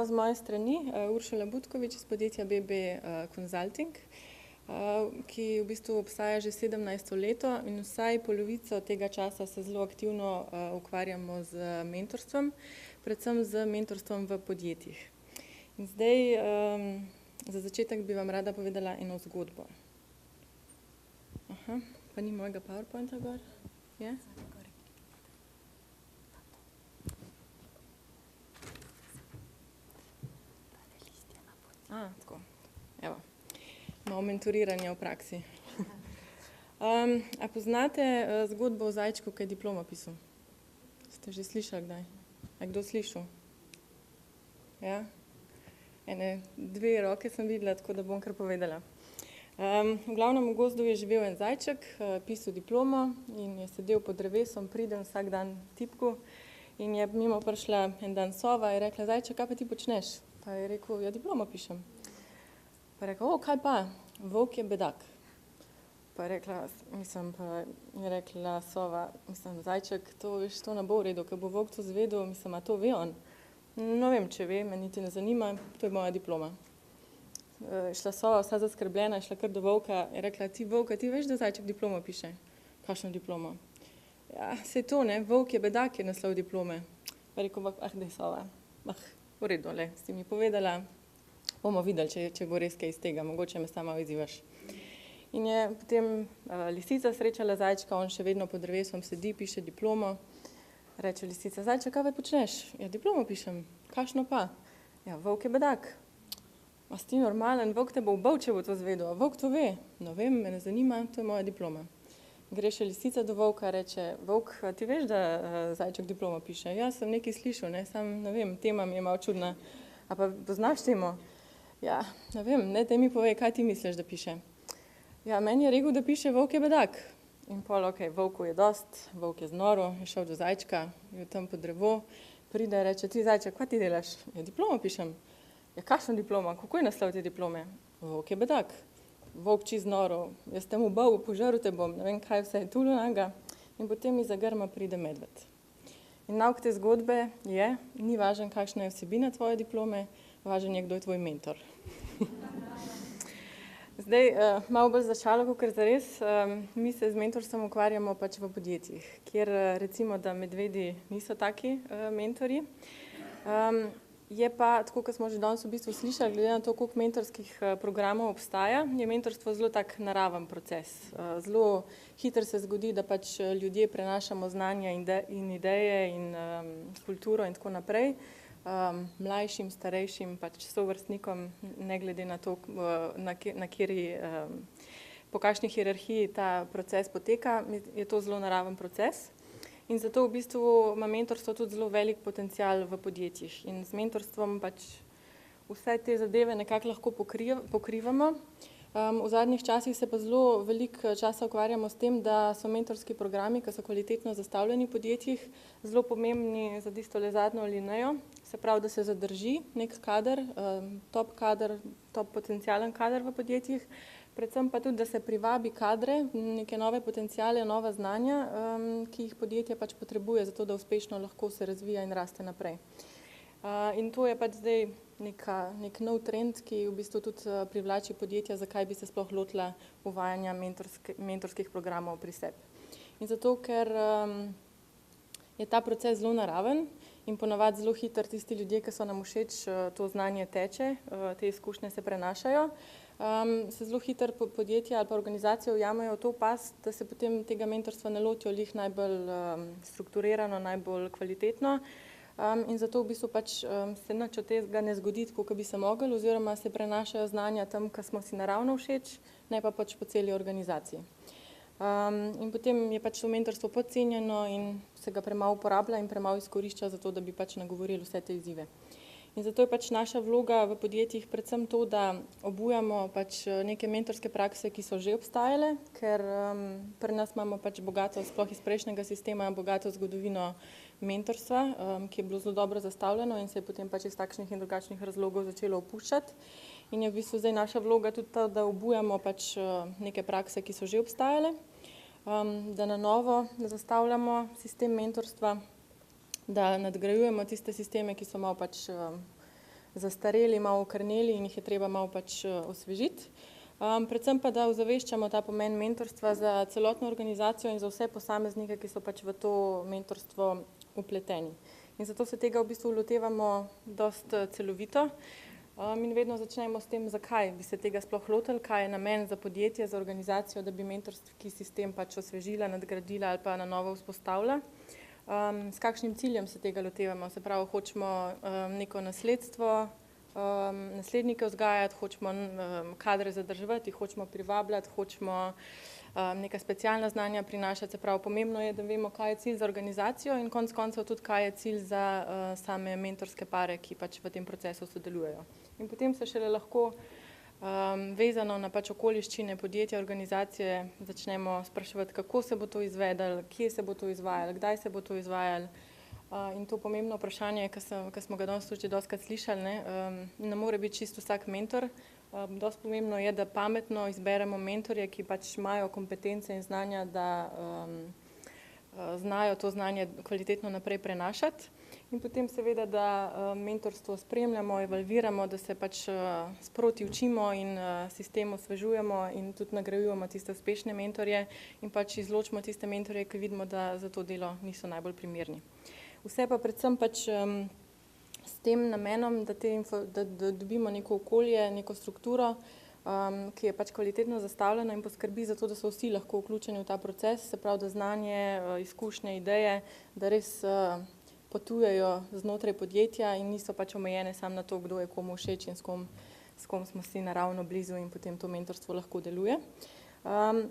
z moje strani, Uršula Butkovič iz podjetja BB Consulting, ki v bistvu obstaja že 17. leto in vsaj polovico tega časa se zelo aktivno ukvarjamo z mentorstvom, predvsem z mentorstvom v podjetjih. In zdaj, za začetek bi vam rada povedala eno zgodbo. Aha, pa ni mojega PowerPointa gor? Je? Tako. Evo. Malo mentoriranja v praksi. A poznate zgodbo o zajčku, ki je diplomo pisal? Ste že slišali kdaj? A kdo slišal? Ja? Ene 2 roke sem videla, tako da bom kar povedala. V glavnem v gozdu je živel en zajček, pisal diplomo in je sedel pod drevesom, priden vsak dan tipku in je mimo prišla en dan sova in je rekla: "Zajček, kaj pa ti počneš?" Pa je rekel: "Ja, diplomo pišem." Pa je rekel: "O, kaj pa? Volk je bedak." Pa je rekla, je rekla sova: "Zajček, to veš, to ne bo v redu, ker bo volk to izvedel, a to ve on." "No, vem, če ve, me niti ne zanima, to je moja diploma." Je šla sova vsa zaskrbljena, je šla kar do volka, je rekla: "Ti, volk, a ti veš, da zajček diplomo piše?" "Kakšno diplomo?" "Ja, saj to, ne, volk je bedak, je naslov diplome." Pa je rekel: daj sova, v redu, si mi povedala, bomo videli, če bo res kaj iz tega, mogoče me sama izzivaš." In je potem lisica srečala zajčka, on še vedno pod drevesom sedi, piše diplomo. Reče lisica: "Zajček, kaj počneš?" "Ja, diplomo pišem." "Kakšno pa?" "Ja, volk je bedak." "A si ti normalen, volk te bo ubil, če bo to izvedel, a volk to ve." "No, vem, me ne zanima, to je moja diploma." Gre še lisica do volka, reče: "Volk, a ti veš, da zajček diplomo piše?" "Ja, sem nekaj slišal, ne, sam ne vem, tema mi je malo čudna." "A pa poznaš temo?" "Ja, ne vem, ne, daj mi povej, kaj ti misliš, da piše?" "Ja, meni je rekel, da piše volk je bedak." In pol, okej, volku je dosti, volk je znorel, je šel do zajčka, je tam pod drevo, pride, reče: "Ti, zajček, kaj ti delaš?" "Ja, diplomo pišem." "Ja, kakšno diplomo, kako je naslov te diplome?" "Volk je bedak." "Volk čisto znorel, jaz te bom ubil, požrl te bom, ne vem kaj vse je tulunanga." In potem izza grma pride medved. In nauk te zgodbe je, ni važno, kakšna je vsebina tvoje diplome, važno je, kdo je tvoj mentor. Zdaj, malo bolj za šalo kakor zares, mi se z mentorstvom ukvarjamo pač v podjetjih, kjer recimo, da medvedi niso taki mentorji. Je pa, tako kot smo že danes v bistvu slišali, glede na to, koliko mentorskih programov obstaja, je mentorstvo zelo tak naraven proces. Zelo hitro se zgodi, da pač ljudje prenašamo znanja in ideje in kulturo in tako naprej. Mlajšim, starejšim, pač sovrstnikom, ne glede na to, po kakšni hierarhiji ta proces poteka, je to zelo naraven proces. In zato v bistvu ima mentorstvo tudi zelo velik potencial v podjetjih. In z mentorstvom pač vse te zadeve nekako lahko pokrivamo. V zadnjih časih se pa zelo veliko časa ukvarjamo s tem, da so mentorski programi, ki so kvalitetno zastavljeni v podjetjih, zelo pomembni za tistole zadnjo alinejo. Se pravi, da se zadrži nek kader, top potencialen kader v podjetjih, predvsem pa tudi, da se privabi kadre, neke nove potenciale, nova znanja, ki jih podjetje pač potrebuje, zato da uspešno lahko se razvija in raste naprej. In to je pač zdaj nek nov trend, ki v bistvu tudi privlači podjetja, zakaj bi se sploh lotila uvajanja mentorskih programov pri sebi. In zato, ker je ta proces zelo naraven in ponavadi zelo hitro tisti ljudje, ki so nam všeč, to znanje teče, te izkušnje se prenašajo, se zelo hitro podjetja ali pa organizacije ujamejo v to past, da se potem tega mentorstva ne lotijo glih najbolj strukturirano, najbolj kvalitetno. In zato v bistvu pač se nič od tega ne zgodi, tako kot bi se mogli, oziroma se prenašajo znanja tam, kjer smo si naravno všeč, ne pa pač po celi organizaciji. In potem je pač to mentorstvo podcenjeno in se ga premalo uporablja in premalo izkorišča za to, da bi pač nagovorili vse te izzive. In zato je pač naša vloga v podjetjih predvsem to, da obujamo pač neke mentorske prakse, ki so že obstajale, ker pri nas imamo pač bogato, sploh iz prejšnjega sistema, bogato zgodovino mentorstva, ki je bilo zelo dobro zastavljeno in se je potem pač iz takšnih in drugačnih razlogov začelo opuščati. In je v bistvu zdaj naša vloga tudi ta, da obujamo pač neke prakse, ki so že obstajale, da na novo zastavljamo sistem mentorstva, da nadgrajujemo tiste sisteme, ki so malo pač zastareli, malo okrneli in jih je treba malo pač osvežiti. Predvsem pa, da ozaveščamo ta pomen mentorstva za celotno organizacijo in za vse posameznike, ki so pač v to mentorstvo vpleteni. In zato se tega v bistvu lotevamo dosti celovito. In vedno začnemo s tem, zakaj bi se tega sploh lotili, kaj je namen za podjetje, za organizacijo, da bi mentorski sistem pač osvežila, nadgradila ali pa na novo vzpostavila. S kakšnim ciljem se tega lotevamo? Se pravi, hočemo neko nasledstvo, naslednike vzgajati, hočemo kadre zadrževati, hočemo privabljati, hočemo neka specialna znanja prinašati. Se pravi, pomembno je, da vemo, kaj je cilj za organizacijo in konec koncev tudi, kaj je cilj za same mentorske pare, ki pač v tem procesu sodelujejo. In potem se šele lahko vezano na pač okoliščine podjetja, organizacije začnemo spraševati, kako se bo to izvedlo, kje se bo to izvajalo, kdaj se bo to izvajalo. In to pomembno vprašanje, ki smo ga danes tudi dostikrat slišali, ne more biti čisto vsak mentor. Dosti pomembno je, da pametno izberemo mentorje, ki pač imajo kompetence in znanja, da znajo to znanje kvalitetno naprej prenašati. In potem seveda, da mentorstvo spremljamo, evalviramo, da se pač sproti učimo in sistem osvežujemo in tudi nagrajujemo tiste uspešne mentorje in pač izločimo tiste mentorje, ki vidimo, da za to delo niso najbolj primerni. Vse pa predvsem pač s tem namenom, da dobimo neko okolje, neko strukturo, ki je pač kvalitetno zastavljena in poskrbi za to, da so vsi lahko vključeni v ta proces, se pravi, da znanje, izkušnje, ideje, da res potujejo znotraj podjetja in niso pač omejene samo na to, kdo je komu všeč in s kom smo si naravno blizu in potem to mentorstvo lahko deluje.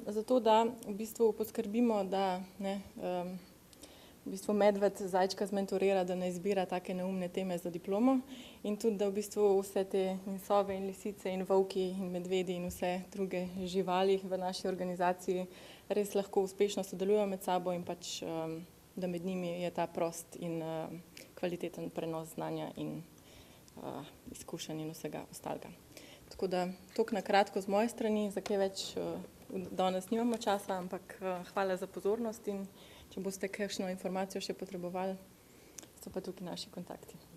Zato, da v bistvu poskrbimo, da v bistvu medved zajčka zmentorira, da ne izbira take neumne teme za diplomo in tudi, da v bistvu vse te in sove in lisice in volki in medvedi in vse druge živali v naši organizaciji res lahko uspešno sodelujejo med sabo in pač da med njimi je ta prost in kvaliteten prenos znanja in izkušenj in vsega ostalega. Tako da, toliko na kratko z moje strani, za kaj več danes nimamo časa, ampak hvala za pozornost in če boste kakšno informacijo še potrebovali, so pa tukaj naši kontakti.